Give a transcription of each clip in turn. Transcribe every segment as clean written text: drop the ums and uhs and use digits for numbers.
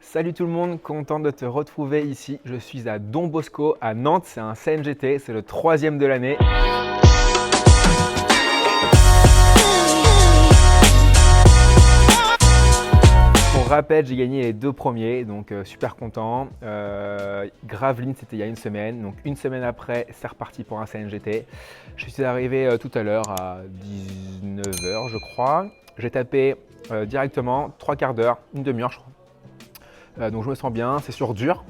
Salut tout le monde, content de te retrouver ici. Je suis à Don Bosco à Nantes, c'est un CNGT, c'est le troisième de l'année. Pour rappel, j'ai gagné les deux premiers, donc super content. Gravelines, c'était il y a une semaine, donc une semaine après, c'est reparti pour un CNGT. Je suis arrivé tout à l'heure à 19h, je crois. J'ai tapé directement 3 quarts d'heure, une demi-heure, je crois. Donc je me sens bien, c'est sur dur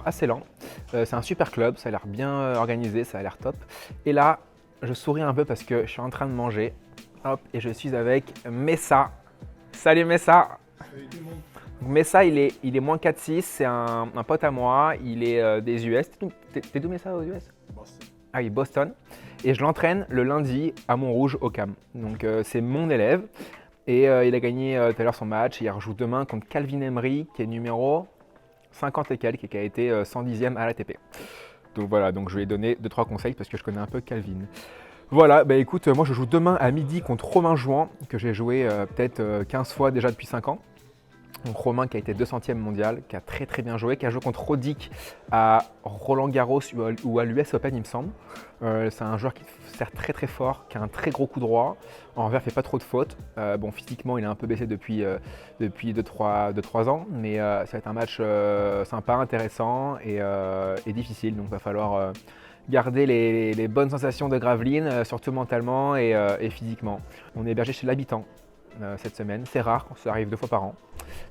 assez lent. C'est un super club, ça a l'air bien organisé, ça a l'air top. Et là, je souris un peu parce que je suis en train de manger. Hop, et je suis avec Messa. Salut Messa. Salut tout le monde. Messa, il est moins 4-6, c'est un pote à moi, il est des US. T'es d'où Messa aux US? Boston. Ah oui, Boston. Et je l'entraîne le lundi à Montrouge au CAM. Donc c'est mon élève. Et il a gagné tout à l'heure son match. Il rejoue demain contre Calvin Emery, qui est numéro 50 et quelques, et qui a été 110e à l'ATP. Donc voilà, donc je lui ai donné 2-3 conseils parce que je connais un peu Calvin. Voilà, bah écoute, moi je joue demain à midi contre Romain Jouan, que j'ai joué peut-être 15 fois déjà depuis 5 ans. Donc Romain qui a été 200e mondial, qui a très bien joué, qui a joué contre Roddick à Roland Garros ou à l'US Open il me semble. C'est un joueur qui sert très fort, qui a un très gros coup droit. En revers, il fait pas trop de fautes. Bon, physiquement, il est un peu baissé depuis 2-3 ans, mais ça va être un match sympa, intéressant et difficile. Donc il va falloir garder les bonnes sensations de Gravelines, surtout mentalement et physiquement. On est hébergé chez l'habitant cette semaine. C'est rare, ça arrive 2 fois par an.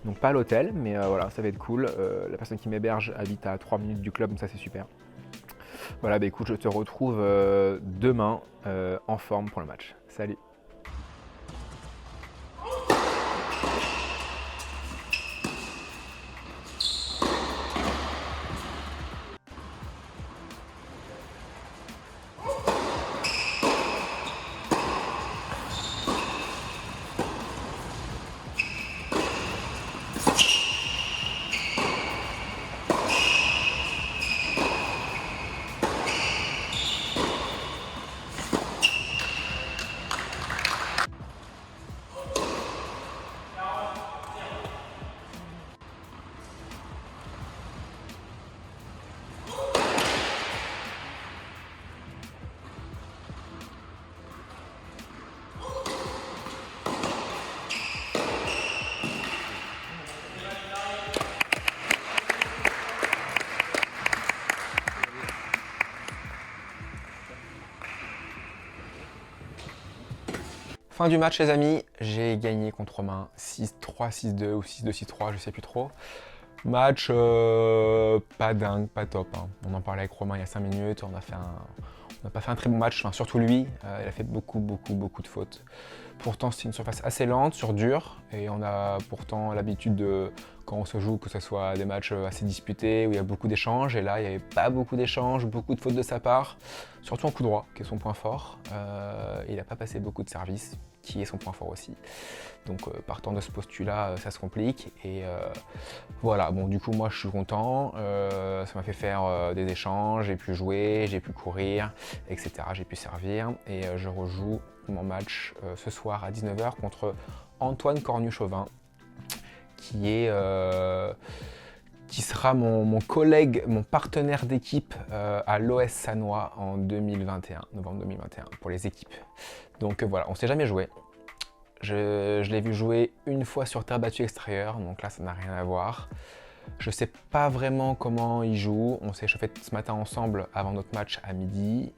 Donc pas à l'hôtel, mais voilà, ça va être cool. La personne qui m'héberge habite à 3 minutes du club, donc ça c'est super. Voilà, bah écoute, je te retrouve demain en forme pour le match. Salut! Fin du match les amis, j'ai gagné contre Romain 6-3, 6-2 ou 6-2, 6-3, je sais plus trop. Match pas dingue, pas top, hein. On en parlait avec Romain il y a 5 minutes, on n'a pas fait un très bon match, enfin, surtout lui, il a fait beaucoup de fautes. Pourtant c'est une surface assez lente, sur dur, et on a pourtant l'habitude de, quand on se joue, que ce soit des matchs assez disputés, où il y a beaucoup d'échanges, et là il n'y avait pas beaucoup d'échanges, beaucoup de fautes de sa part, surtout en coup droit, qui est son point fort. Il n'a pas passé beaucoup de services, qui est son point fort aussi. Donc partant de ce postulat, ça se complique, et voilà, bon du coup moi je suis content, ça m'a fait faire des échanges, j'ai pu jouer, j'ai pu courir, etc. J'ai pu servir, et je rejoue mon match ce soir à 19h contre Antoine Cornu-Chauvin, qui sera mon collègue, mon partenaire d'équipe à l'OS Sannois en 2021, novembre 2021, pour les équipes. Donc voilà, on ne s'est jamais joué. Je l'ai vu jouer une fois sur terre battue extérieure, donc là ça n'a rien à voir. Je ne sais pas vraiment comment il joue, on s'est chauffé ce matin ensemble avant notre match à midi.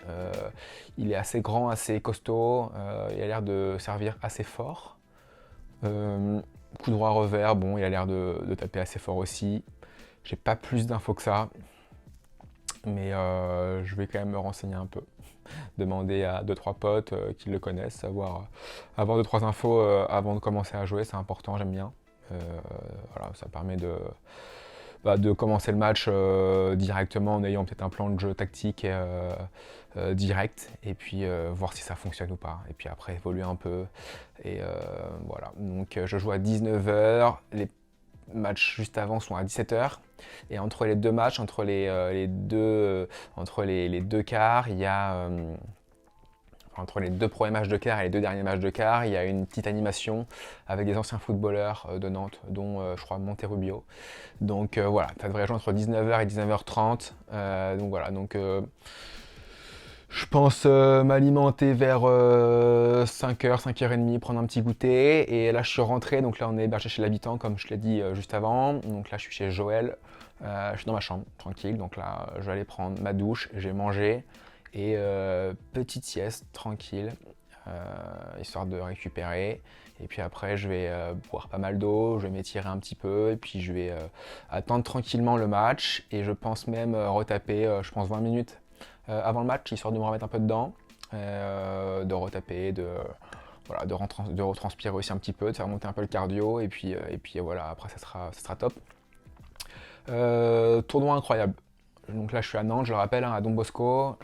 Il est assez grand, assez costaud, il a l'air de servir assez fort. Coup droit revers, bon, il a l'air de taper assez fort aussi. J'ai pas plus d'infos que ça, mais je vais quand même me renseigner un peu. Demander à 2-3 potes qui le connaissent, avoir 2-3 infos avant de commencer à jouer, c'est important, j'aime bien. Voilà, ça permet de commencer le match directement en ayant peut-être un plan de jeu tactique direct, et puis voir si ça fonctionne ou pas, et puis après évoluer un peu, et voilà. Donc je joue à 19h, les matchs juste avant sont à 17h, et entre les deux matchs, entre les deux quarts, il y a entre les 2 premiers matchs de quart et les 2 derniers matchs de quart, il y a une petite animation avec des anciens footballeurs de Nantes, dont je crois Monterrubio. Donc voilà, ça devrait jouer entre 19h et 19h30. Donc voilà, je pense m'alimenter vers 5h, 5h30, prendre un petit goûter. Et là, je suis rentré, donc là, on est hébergé chez l'habitant, comme je l'ai dit juste avant. Donc là, je suis chez Joël. Je suis dans ma chambre, tranquille. Donc là, je vais aller prendre ma douche, j'ai mangé. Et petite sieste, tranquille, histoire de récupérer. Et puis après, je vais boire pas mal d'eau, je vais m'étirer un petit peu. Et puis, je vais attendre tranquillement le match. Et je pense même retaper, je pense 20 minutes avant le match, histoire de me remettre un peu dedans, de retaper, voilà, de retranspirer aussi un petit peu, de faire monter un peu le cardio, et puis voilà, après ça sera top. Tournoi incroyable. Donc là je suis à Nantes, je le rappelle, hein, à Don Bosco,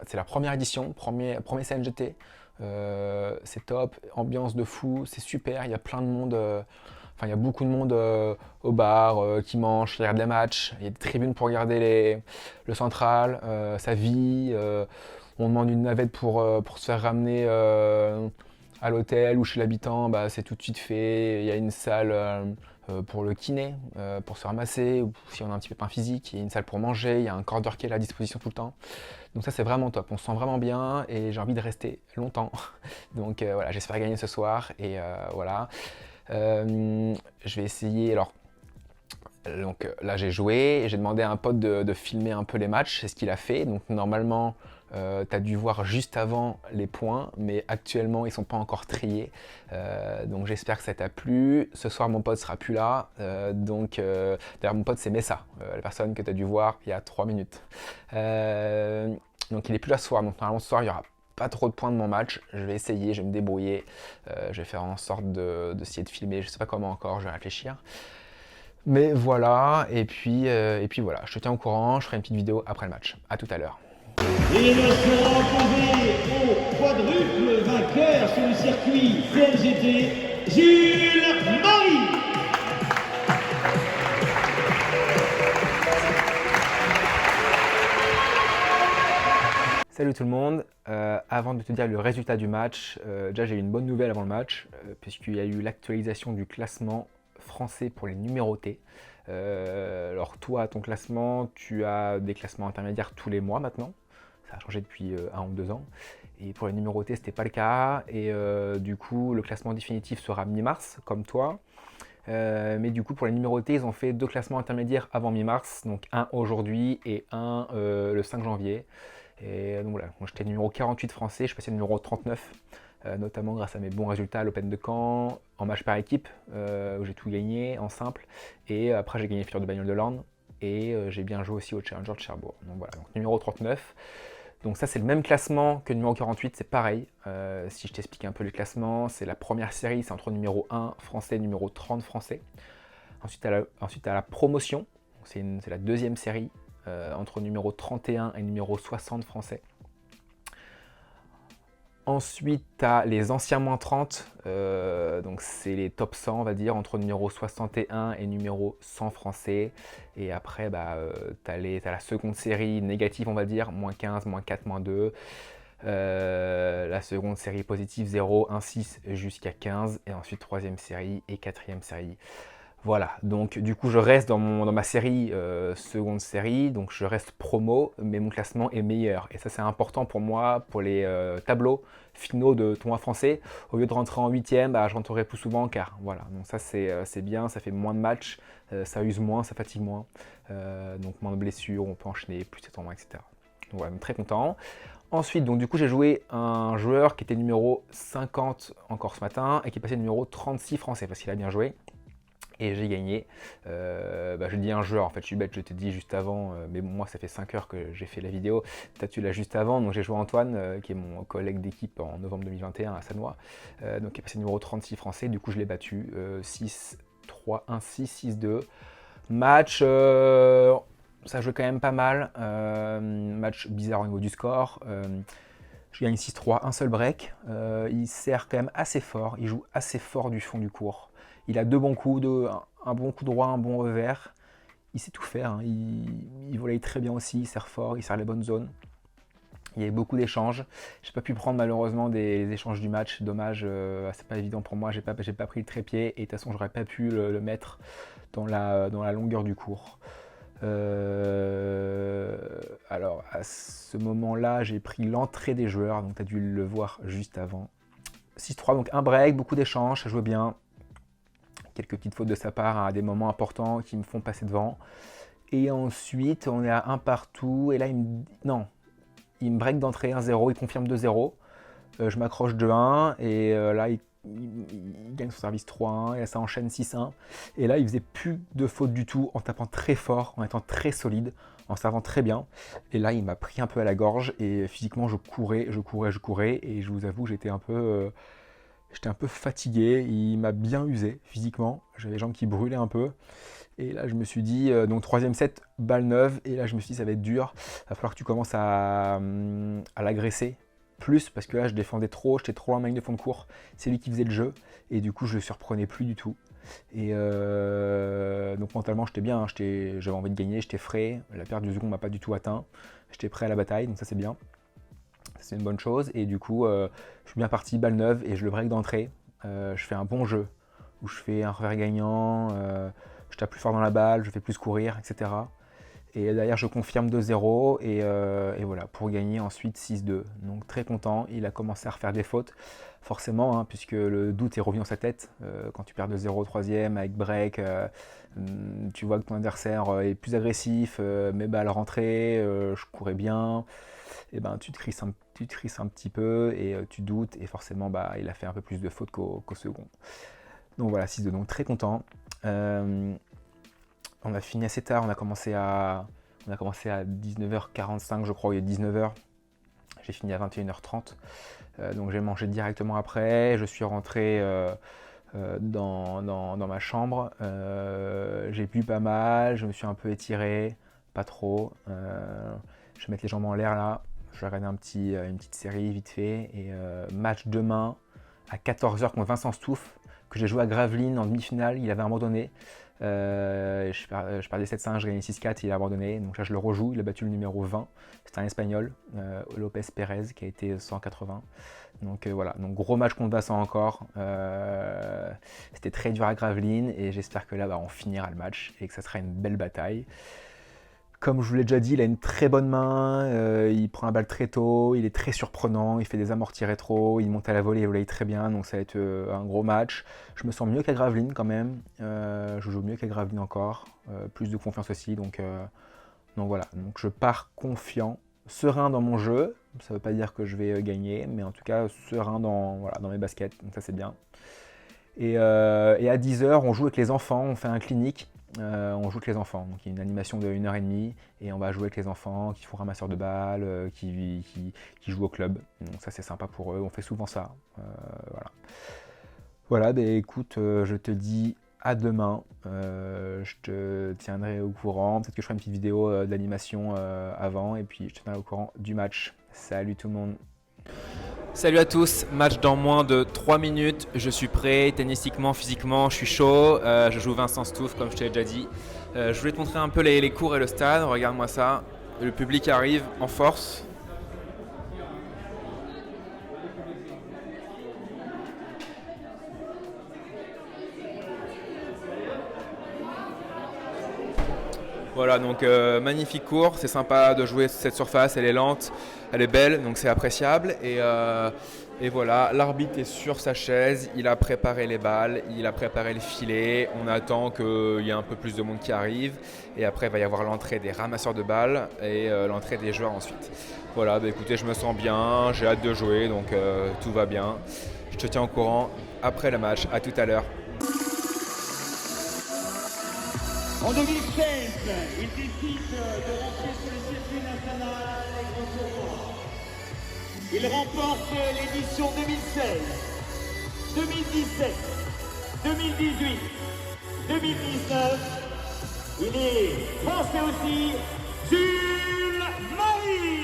c'est la première édition, premier CNGT, c'est top, ambiance de fou, c'est super, il y a plein de monde. Enfin, il y a beaucoup de monde au bar qui mange, qui regarde les matchs. Il y a des tribunes pour regarder le central, ça vit. On demande une navette pour se faire ramener à l'hôtel ou chez l'habitant. Bah, c'est tout de suite fait. Il y a une salle pour le kiné, pour se ramasser. Ou si on a un petit pépin physique, il y a une salle pour manger. Il y a un corps qui est à la disposition tout le temps. Donc ça, c'est vraiment top. On se sent vraiment bien et j'ai envie de rester longtemps. Donc voilà, j'espère gagner ce soir. Et voilà. Je vais essayer, alors donc là j'ai joué et j'ai demandé à un pote de filmer un peu les matchs, c'est ce qu'il a fait. Donc normalement tu as dû voir juste avant les points, mais actuellement ils sont pas encore triés. Donc j'espère que ça t'a plu. Ce soir mon pote sera plus là, d'ailleurs mon pote c'est Messa, la personne que tu as dû voir il y a 3 minutes. Donc il est plus là ce soir, donc normalement ce soir il y aura pas trop de points de mon match, je vais essayer, je vais me débrouiller, je vais faire en sorte d'essayer de filmer, je sais pas comment encore, je vais réfléchir. Mais voilà, et puis voilà, je te tiens au courant, je ferai une petite vidéo après le match. A tout à l'heure. Et le sera opposé au quadruple vainqueur sur le circuit CNGT, Jules Marie. Salut tout le monde, avant de te dire le résultat du match, déjà j'ai eu une bonne nouvelle avant le match, puisqu'il y a eu l'actualisation du classement français pour les numérotés. Alors toi, ton classement, tu as des classements intermédiaires tous les mois maintenant, ça a changé depuis 1 ou 2 ans. Et pour les numérotés, c'était pas le cas, et du coup le classement définitif sera mi-mars, comme toi. Mais du coup pour les numérotés, ils ont fait 2 classements intermédiaires avant mi-mars, donc un aujourd'hui et un le 5 janvier. Et donc voilà, moi j'étais numéro 48 français, je suis passé numéro 39, notamment grâce à mes bons résultats à l'Open de Caen, en match par équipe, où j'ai tout gagné en simple, et après j'ai gagné Figure de Bagnole de l'Orne, et j'ai bien joué aussi au Challenger de Cherbourg. Donc voilà, donc numéro 39. Donc ça c'est le même classement que numéro 48, c'est pareil. Si je t'explique un peu le classement, c'est la première série, c'est entre numéro 1 français et numéro 30 français. Ensuite à la promotion, c'est la deuxième série, entre numéro 31 et numéro 60 français. Ensuite, tu as les anciens moins 30, donc c'est les top 100, on va dire, entre numéro 61 et numéro 100 français. Et après, tu as la seconde série négative, on va dire, moins 15, moins 4, moins 2. La seconde série positive, 0, 1, 6 jusqu'à 15. Et ensuite, troisième série et quatrième série. Voilà, donc du coup je reste dans ma série, seconde série, donc je reste promo, mais mon classement est meilleur. Et ça c'est important pour moi, pour les tableaux finaux de tournoi français. Au lieu de rentrer en 8e, je rentrerai plus souvent en quart. Voilà, donc ça c'est bien, ça fait moins de matchs, ça use moins, ça fatigue moins. Donc moins de blessures, on peut enchaîner plus de tournois, etc. Donc voilà, donc très content. Ensuite, donc du coup j'ai joué un joueur qui était numéro 50 encore ce matin, et qui est passé numéro 36 français, parce qu'il a bien joué. Et j'ai gagné. Je dis un joueur, en fait je suis bête, je t'ai dit juste avant, mais moi ça fait 5 heures que j'ai fait la vidéo. Toi tu l'as juste avant, donc j'ai joué Antoine, qui est mon collègue d'équipe en novembre 2021 à Sannois, donc qui est passé numéro 36 français, du coup je l'ai battu, 6-3, 1-6, 6-2. Match, ça jouait quand même pas mal, match bizarre au niveau du score. Je gagne 6-3, un seul break, il sert quand même assez fort, il joue assez fort du fond du court. Il a 2 bons coups, un bon coup droit, un bon revers. Il sait tout faire, hein. Il volaille très bien aussi, il sert fort, il sert les bonnes zones. Il y avait beaucoup d'échanges. J'ai pas pu prendre malheureusement des échanges du match. Dommage, c'est pas évident pour moi. J'ai pas pris le trépied et de toute façon j'aurais pas pu le mettre dans la longueur du cours. Alors à ce moment-là, j'ai pris l'entrée des joueurs, donc tu as dû le voir juste avant. 6-3, donc un break, beaucoup d'échanges, ça jouait bien. Quelques petites fautes de sa part à des moments importants qui me font passer devant. Et ensuite, on est à 1 partout. Et là, il me break d'entrée 1-0, il confirme 2-0. Je m'accroche 2-1 et là, il gagne son service 3-1 et là, ça enchaîne 6-1. Et là, il faisait plus de fautes du tout en tapant très fort, en étant très solide, en servant très bien. Et là, il m'a pris un peu à la gorge et physiquement, je courais. Et je vous avoue, j'étais un peu fatigué. Il m'a bien usé physiquement. J'avais les jambes qui brûlaient un peu. Et là, je me suis dit, donc 3e set, balle neuve. Et là, je me suis dit, ça va être dur. Il va falloir que tu commences à l'agresser plus. Parce que là, je défendais trop. J'étais trop loin de ma ligne de fond de cours. C'est lui qui faisait le jeu. Et du coup, je ne le surprenais plus du tout. Et donc mentalement, j'étais bien. Hein, j'avais envie de gagner. J'étais frais. La perte du second ne m'a pas du tout atteint. J'étais prêt à la bataille. Donc ça, c'est bien. C'est une bonne chose. Et du coup, je suis bien parti, balle neuve. Et je le break d'entrée. Je fais un bon jeu. Où je fais un revers gagnant. Je tape plus fort dans la balle, je fais plus courir, etc. Et derrière, je confirme 2-0 et voilà, pour gagner ensuite 6-2. Donc très content, il a commencé à refaire des fautes, forcément, hein, puisque le doute est revenu dans sa tête. Quand tu perds 2-0 au 3e avec break, tu vois que ton adversaire est plus agressif, mes balles rentraient, je courais bien. Et ben, tu te crisses un petit peu et tu doutes. Et forcément, il a fait un peu plus de fautes qu'au second. Donc voilà, 6-2, donc très content. On a fini assez tard, on a commencé à 19h45 je crois, il est 19h. J'ai fini à 21h30. Donc j'ai mangé directement après, je suis rentré dans ma chambre. J'ai bu pas mal, je me suis un peu étiré, pas trop. Je vais mettre les jambes en l'air là, je vais regarder une petite série vite fait. Et match demain à 14h contre Vincent Stouff, que j'ai joué à Gravelines en demi-finale, il avait abandonné. Je perdais 7-5, je gagnais 6-4, il a abandonné. Donc là, je le rejoue, il a battu le numéro 20. C'est un Espagnol, Lopez Pérez, qui a été 180. Donc voilà, donc gros match contre Vincent encore. C'était très dur à Gravelines et j'espère que là, on finira le match et que ça sera une belle bataille. Comme je vous l'ai déjà dit, il a une très bonne main, il prend la balle très tôt, il est très surprenant, il fait des amortis rétro, il monte à la volée, il volaille très bien, donc ça va être un gros match. Je me sens mieux qu'à Gravelines quand même, je joue mieux qu'à Gravelines encore, plus de confiance aussi, donc voilà. Donc je pars confiant, serein dans mon jeu, ça ne veut pas dire que je vais gagner, mais en tout cas serein dans mes baskets, donc ça c'est bien. Et à 10h, on joue avec les enfants, on fait un clinique. On joue avec les enfants, donc il y a une animation de 1h30 et on va jouer avec les enfants qui font ramasseurs de balles, qui jouent au club. Donc ça c'est sympa pour eux, on fait souvent ça. Voilà, écoute, je te dis à demain, je te tiendrai au courant, peut-être que je ferai une petite vidéo d'animation avant et puis je te tiendrai au courant du match. Salut tout le monde. Salut à tous, match dans moins de 3 minutes, je suis prêt, tennistiquement, physiquement, je suis chaud, je joue Vincent Stouff comme je t'ai déjà dit. Je voulais te montrer un peu les cours et le stade, regarde-moi ça, le public arrive en force. Voilà, donc magnifique cours, c'est sympa de jouer cette surface, elle est lente, elle est belle, donc c'est appréciable. Et voilà, l'arbitre est sur sa chaise, il a préparé les balles, il a préparé le filet, on attend qu'il y ait un peu plus de monde qui arrive. Et après, il va y avoir l'entrée des ramasseurs de balles et l'entrée des joueurs ensuite. Voilà, écoutez, je me sens bien, j'ai hâte de jouer, donc tout va bien. Je te tiens au courant après le match, à tout à l'heure. En 2016, il décide de rentrer sur le circuit national des grands tournois. Il remporte l'édition 2016, 2017, 2018, 2019. Il est français aussi, Jules Marie.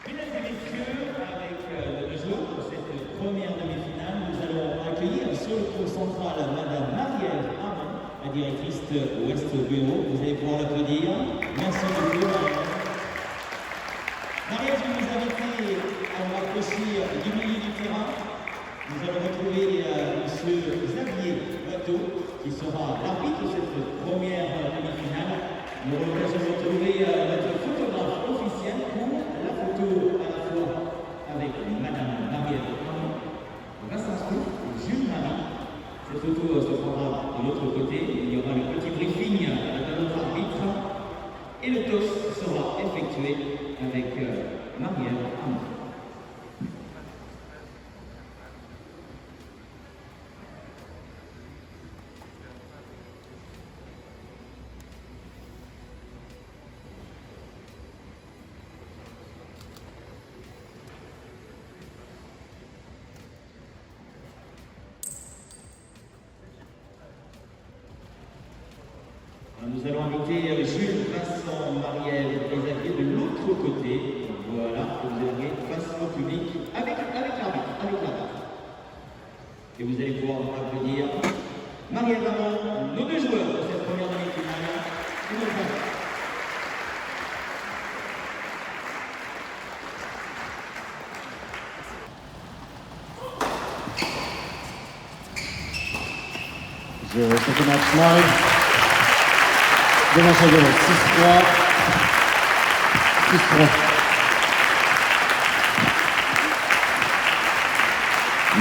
Mesdames et messieurs, avec le réseau pour cette première demi-finale, nous sur le cours central, Madame Marie-Ève Hamon, la directrice Ouest Bureau. Vous allez pouvoir l'applaudir. Merci beaucoup. Marie-Ève, je vous invite à vous rapprocher du milieu du terrain. Nous allons retrouver M. Xavier Watteau, qui sera l'arbitre de cette première demi-finale. Nous aurons l'occasion de retrouver notre photographe officiel pour la photo à la fois avec Madame Marie-Ève Hamon, Vincent Scout, Jules Marie. Cette photo se prendra de l'autre côté. Il y aura le petit briefing de notre arbitre et le toast sera effectué avec Marie-Ève Hamon. Nous allons inviter Jules, Vincent, Marie-Ève et Xavier de l'autre côté. Voilà, vous allez face au public avec l'arbitre. Et vous allez pouvoir applaudir Marie-Ève Hamon, nos deux joueurs de cette première demi-finale. Je fais le match live. Devant sa gueule, 6-3. 6-3.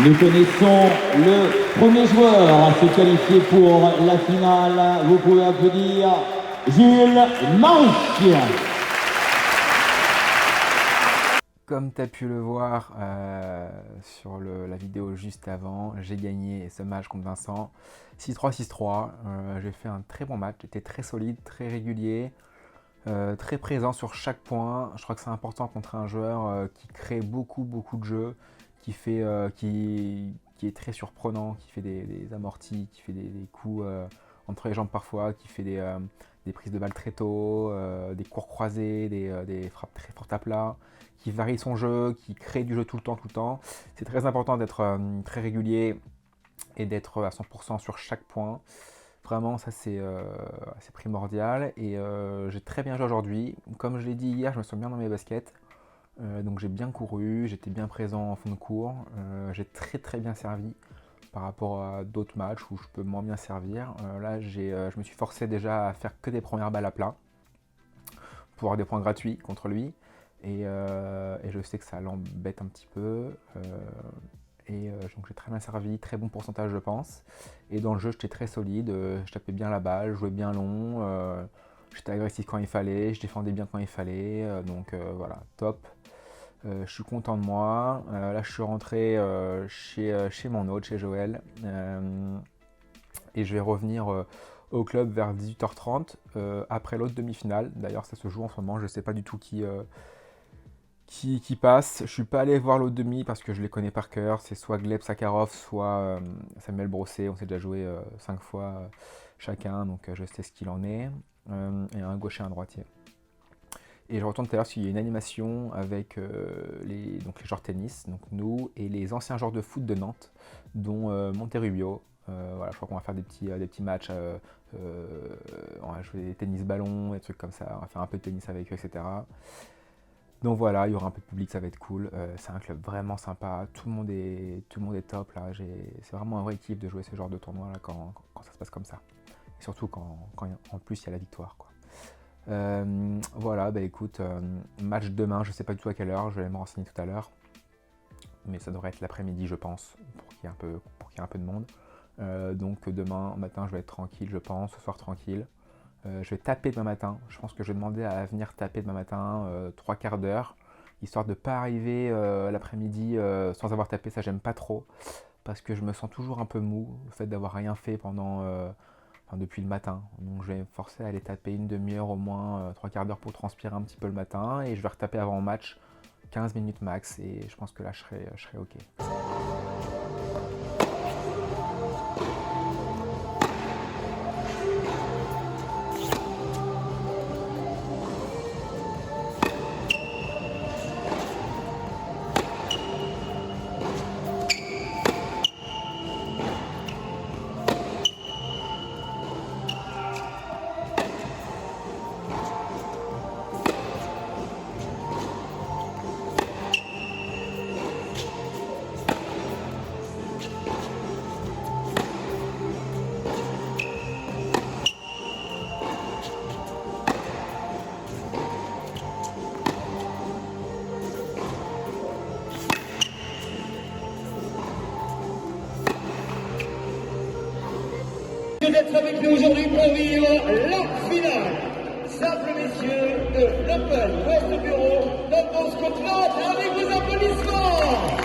Nous connaissons le premier joueur à se qualifier pour la finale. Vous pouvez applaudir Jules Marie. Comme tu as pu le voir sur la vidéo juste avant, j'ai gagné ce match contre Vincent. 6-3, 6-3. J'ai fait un très bon match, j'étais très solide, très régulier, très présent sur chaque point. Je crois que c'est important contre un joueur qui crée beaucoup de jeux, qui est très surprenant, qui fait des amortis, qui fait des coups entre les jambes parfois, qui fait des prises de balles très tôt, des cours croisés, des frappes très fortes à plat, qui varie son jeu, qui crée du jeu tout le temps. C'est très important d'être très régulier et d'être à 100% sur chaque point. Vraiment, ça c'est primordial. Et j'ai très bien joué aujourd'hui. Comme je l'ai dit hier, je me sens bien dans mes baskets. Donc j'ai bien couru, j'étais bien présent en fond de cours. J'ai très bien servi par rapport à d'autres matchs où je peux moins bien servir. Là, je me suis forcé déjà à faire que des premières balles à plat pour avoir des points gratuits contre lui. Et je sais que ça l'embête un petit peu. Donc j'ai très bien servi, très bon pourcentage je pense. Et dans le jeu j'étais très solide, je tapais bien la balle, je jouais bien long, j'étais agressif quand il fallait, je défendais bien quand il fallait. Donc voilà, top. Je suis content de moi. Là je suis rentré chez mon hôte, chez Joël. Et je vais revenir au club vers 18h30 après l'autre demi-finale. D'ailleurs ça se joue en ce moment, je ne sais pas du tout qui passe. Je suis pas allé voir l'autre demi parce que je les connais par cœur. C'est soit Gleb Sakharov, soit Samuel Brossé. On s'est déjà joué 5 fois chacun, donc je sais ce qu'il en est. Et un gaucher et un droitier. Et je retourne tout à l'heure parce qu'il y a une animation avec les joueurs de tennis, donc nous, et les anciens joueurs de foot de Nantes, dont Monterrubio. Voilà, je crois qu'on va faire des petits matchs. On va jouer des tennis-ballons, des trucs comme ça. On va faire un peu de tennis avec eux, etc. Donc voilà, il y aura un peu de public, ça va être cool. C'est un club vraiment sympa, tout le monde est top là. C'est vraiment un vrai kiff de jouer ce genre de tournoi là quand ça se passe comme ça. Et surtout quand en plus il y a la victoire, quoi. Voilà, bah écoute, match demain, je sais pas du tout à quelle heure, je vais aller me renseigner tout à l'heure. Mais ça devrait être l'après-midi je pense, pour qu'il y ait un peu de monde. Donc demain matin je vais être tranquille je pense, ce soir tranquille. Je vais taper demain matin. Je pense que je vais demander à venir taper demain matin 3/4 d'heure, histoire de ne pas arriver l'après-midi sans avoir tapé. Ça, j'aime pas trop parce que je me sens toujours un peu mou, le fait d'avoir rien fait depuis le matin. Donc, je vais me forcer à aller taper une demi-heure au moins, 3/4 d'heure pour transpirer un petit peu le matin. Et je vais retaper avant le match 15 minutes max. Et je pense que là, je serai OK. d'être avec nous aujourd'hui pour vivre la finale. Simple messieurs de l'Open West Bureau Don Bosco Claude avec vos applaudissements.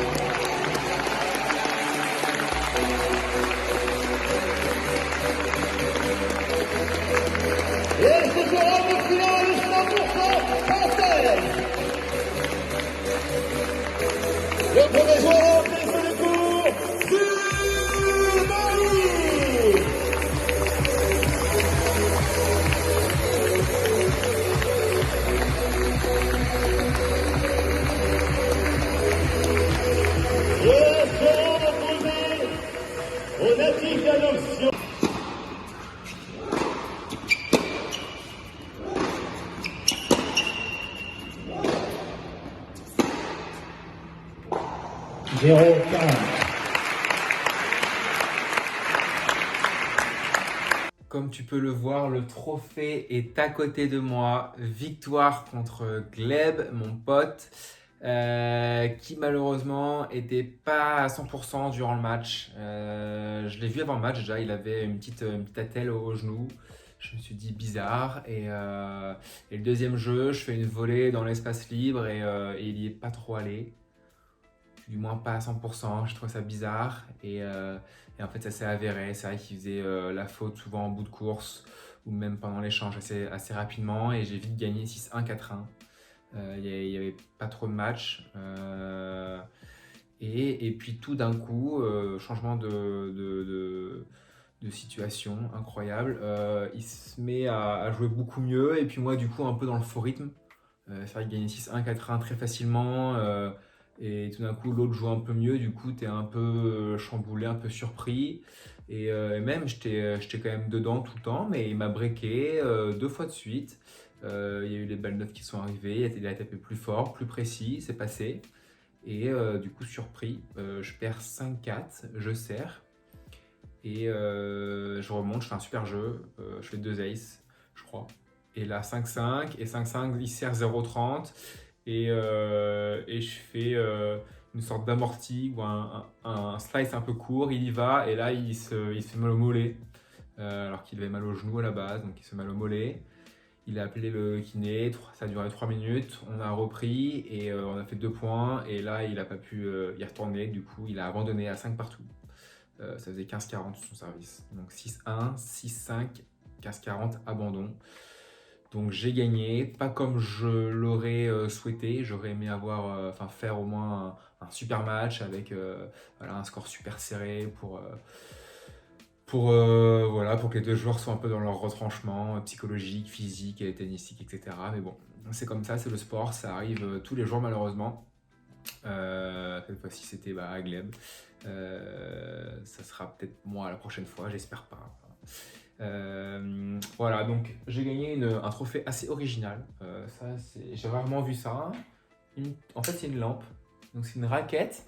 Et ce sera une finale 100% française. Le premier joueur qui fait le tour, Jules Marie. Le sera opposé au natif d'adoption. Comme tu peux le voir, le trophée est à côté de moi. Victoire contre Gleb, mon pote, qui malheureusement était pas à 100% durant le match. Je l'ai vu avant le match déjà, il avait une petite attelle au genou. Je me suis dit bizarre. Et le deuxième jeu, je fais une volée dans l'espace libre et il y est pas trop allé. Du moins pas à 100%, je trouve ça bizarre et en fait ça s'est avéré, c'est vrai qu'il faisait la faute souvent en bout de course ou même pendant l'échange assez rapidement et j'ai vite gagné 6-1, 4-1. Il n'y avait pas trop de matchs et puis tout d'un coup, changement de situation incroyable, il se met à jouer beaucoup mieux et puis moi du coup un peu dans le faux rythme, c'est vrai qu'il gagnait 6-1, 4-1 très facilement. Et tout d'un coup, l'autre joue un peu mieux, du coup, tu es un peu chamboulé, un peu surpris. Et même, j'étais quand même dedans tout le temps, mais il m'a breaké 2 fois de suite. Il y a eu les balles neuves qui sont arrivées, il a tapé plus fort, plus précis, c'est passé. Et du coup, surpris, je perds 5-4, je serre. Et je remonte, je fais un super jeu, je fais 2 aces, je crois. Et là, 5-5, et 5-5, il sert 0-30. Et je fais une sorte d'amorti ou un slice un peu court, il y va et là il se fait mal au mollet alors qu'il avait mal au genou à la base, donc il se fait mal au mollet. Il a appelé le kiné, ça a duré 3 minutes, on a repris et on a fait 2 points et là il n'a pas pu y retourner, du coup il a abandonné à 5 partout. Ça faisait 15-40 son service, donc 6-1, 6-5, 15-40, abandon. Donc j'ai gagné, pas comme je l'aurais souhaité, j'aurais aimé faire au moins un super match avec voilà, un score super serré voilà, pour que les deux joueurs soient un peu dans leur retranchement psychologique, physique et tennistique, etc. Mais bon, c'est comme ça, c'est le sport, ça arrive tous les jours malheureusement. Cette fois-ci c'était à Gleb. Ça sera peut-être moi la prochaine fois, j'espère pas. Voilà, donc j'ai gagné un trophée assez original. J'ai rarement vu ça. En fait, c'est une lampe. Donc c'est une raquette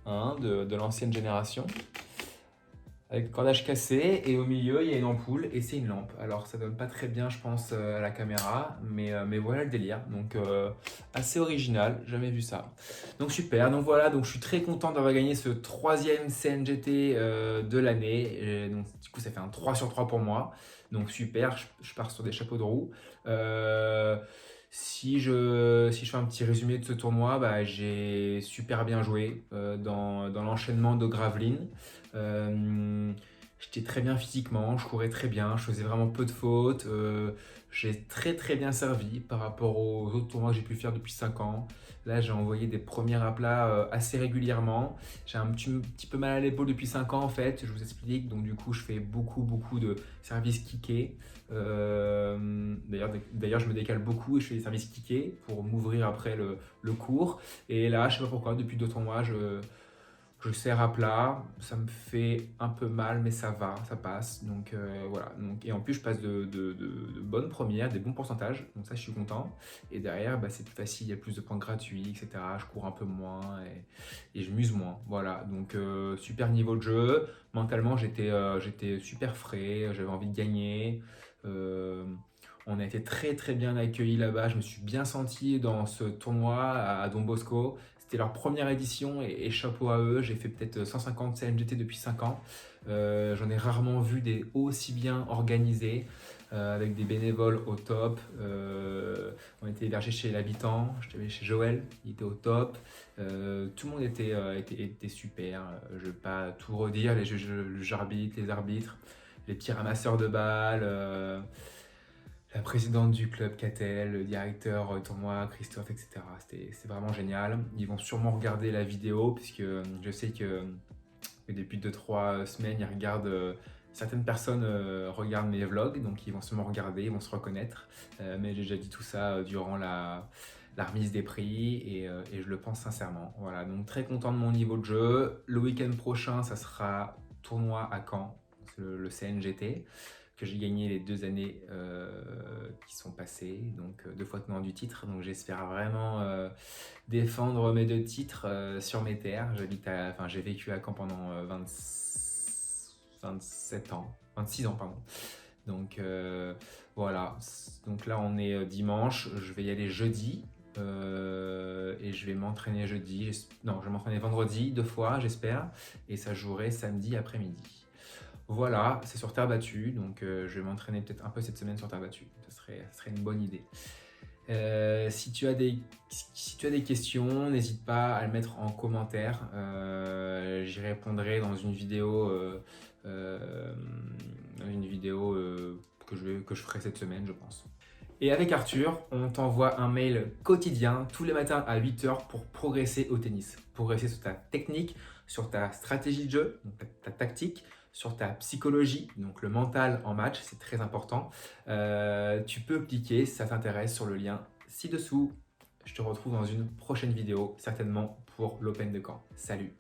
de l'ancienne génération avec le cordage cassé et au milieu il y a une ampoule et c'est une lampe. Alors ça donne pas très bien, je pense, à la caméra, mais voilà le délire. Donc assez original, jamais vu ça. Donc super, donc voilà, donc je suis très content d'avoir gagné ce 3e CNGT de l'année. Donc du coup ça fait un 3 sur 3 pour moi. Donc super, je pars sur des chapeaux de roue. Si je fais un petit résumé de ce tournoi, j'ai super bien joué dans l'enchaînement de Gravelines. J'étais très bien physiquement, je courais très bien, je faisais vraiment peu de fautes. J'ai très bien servi par rapport aux autres tournois que j'ai pu faire depuis 5 ans. Là, j'ai envoyé des premiers aplats assez régulièrement. J'ai un petit peu mal à l'épaule depuis 5 ans en fait, je vous explique. Donc du coup, je fais beaucoup de services kickés. D'ailleurs, je me décale beaucoup et je fais des services kickés pour m'ouvrir après le cours. Et là, je sais pas pourquoi, depuis 2 tournois, je serre à plat, ça me fait un peu mal, mais ça va, ça passe. Donc voilà. Et en plus, je passe de bonnes premières, des bons pourcentages. Donc ça, je suis content. Et derrière, c'est plus facile, il y a plus de points gratuits, etc. Je cours un peu moins et je muse moins. Voilà. Donc super niveau de jeu. Mentalement, j'étais super frais, j'avais envie de gagner. On a été très bien accueillis là-bas. Je me suis bien senti dans ce tournoi à Don Bosco. C'était leur première édition et chapeau à eux. J'ai fait peut-être 150 CNGT depuis 5 ans. J'en ai rarement vu des aussi bien organisés, avec des bénévoles au top. On était hébergés chez l'habitant, j'étais chez Joël, il était au top. Tout le monde était super. Je ne vais pas tout redire, les juges arbitres, les arbitres, les petits ramasseurs de balles. La présidente du club Catel, le directeur tournoi Christophe, etc. C'est vraiment génial. Ils vont sûrement regarder la vidéo puisque je sais que depuis 2-3 semaines, ils regardent, certaines personnes regardent mes vlogs, donc ils vont sûrement regarder, ils vont se reconnaître. Mais j'ai déjà dit tout ça durant la remise des prix et je le pense sincèrement. Voilà, donc très content de mon niveau de jeu. Le week-end prochain, ça sera tournoi à Caen, le CNGT, que j'ai gagné les 2 années qui sont passées, donc 2 fois tenant du titre. Donc j'espère vraiment défendre mes 2 titres sur mes terres. J'ai vécu à Caen pendant 26 ans, pardon. Donc voilà, donc là on est dimanche, je vais y aller jeudi. Et je vais m'entraîner jeudi, non je vais m'entraîner vendredi 2 fois j'espère, et ça jouerait samedi après-midi. Voilà, c'est sur terre battue, donc je vais m'entraîner peut-être un peu cette semaine sur terre battue, ça serait une bonne idée. Si tu as des questions, n'hésite pas à le mettre en commentaire, j'y répondrai dans une vidéo, que je ferai cette semaine je pense. Et avec Arthur, on t'envoie un mail quotidien tous les matins à 8 h pour progresser au tennis. Progresser sur ta technique, sur ta stratégie de jeu, donc ta tactique, sur ta psychologie, donc le mental en match, c'est très important. Tu peux cliquer si ça t'intéresse sur le lien ci-dessous. Je te retrouve dans une prochaine vidéo, certainement pour l'Open de Caen. Salut!